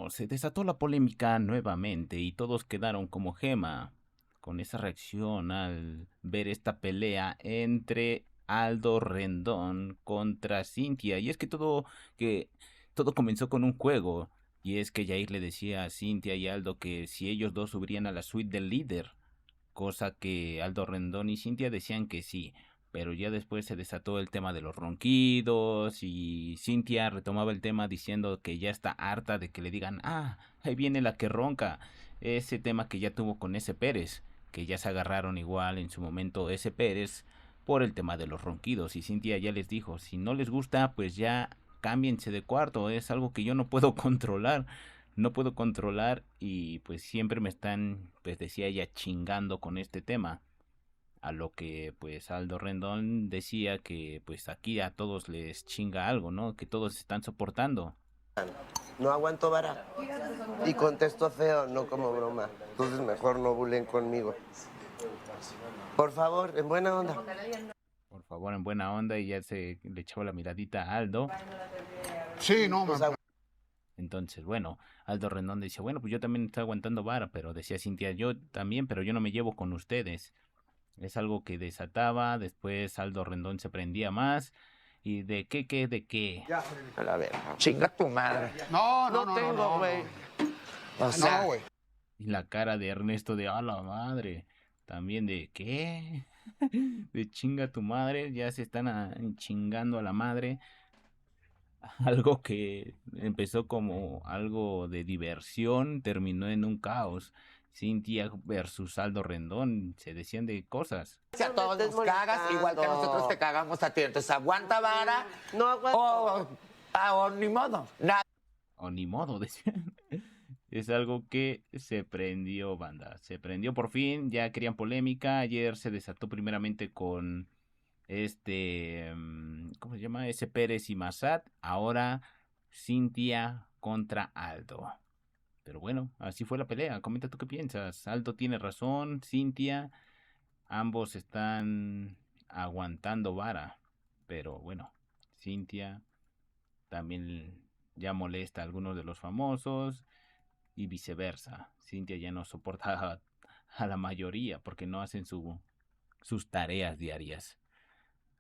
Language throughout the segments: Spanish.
bueno, se desató la polémica nuevamente y todos quedaron como gema con esa reacción al ver esta pelea entre Aldo Rendón contra Cintia. Y es que todo comenzó con un juego. Y es que Jair le decía a Cintia y Aldo que si ellos dos subirían a la suite del líder, cosa que Aldo Rendón y Cintia decían que sí, pero ya después se desató el tema de los ronquidos y Cintia retomaba el tema diciendo que ya está harta de que le digan, ahí viene la que ronca, ese tema que ya tuvo con ese Pérez, que ya se agarraron igual en su momento ese Pérez por el tema de los ronquidos y Cintia ya les dijo, si no les gusta pues ya cámbiense de cuarto, es algo que yo no puedo controlar y pues siempre me están, pues decía ella, chingando con este tema. A lo que pues Aldo Rendón decía que pues aquí a todos les chinga algo, ¿no? Que todos están soportando. No aguanto vara. Y contesto feo, no como broma. Entonces mejor no bulen conmigo. Por favor, en buena onda. Por favor, en buena onda y ya se le echó la miradita a Aldo. Sí, no, Entonces, bueno, Aldo Rendón decía, bueno, pues yo también estoy aguantando vara, pero decía Cintia, yo también, pero yo no me llevo con ustedes. Es algo que desataba, después Aldo Rendón se prendía más. ¿Y de qué, de qué? A la verga. Chinga tu madre. no tengo, güey. O sea, No, güey. Y la cara de Ernesto de, a la madre. También de, ¿qué? De chinga tu madre, ya se están chingando a la madre. Algo que empezó como algo de diversión, terminó en un caos. Cintia versus Aldo Rendón, se decían de cosas. si a todos nos cagas, igual que nosotros te cagamos a ti. Entonces aguanta vara No aguanto. o ni modo. Nada. O ni modo, decían. Es algo que se prendió, banda. Se prendió por fin, ya querían polémica. Ayer se desató primeramente con ¿cómo se llama? Ese Pérez y Massad. Ahora Cintia contra Aldo. Pero bueno, así fue la pelea. Comenta tú qué piensas. Aldo tiene razón, Cintia. Ambos están aguantando vara. Pero bueno, Cintia también ya molesta a algunos de los famosos y viceversa. Cintia ya no soporta a la mayoría porque no hacen sus tareas diarias.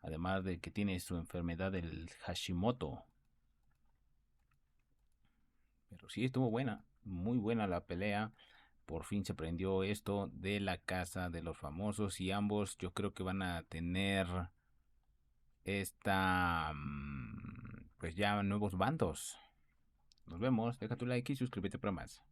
Además de que tiene su enfermedad del Hashimoto. Pero sí estuvo buena, muy buena la pelea. Por fin se prendió esto de la casa de los famosos y ambos yo creo que van a tener pues ya nuevos bandos. Nos vemos, deja tu like y suscríbete para más.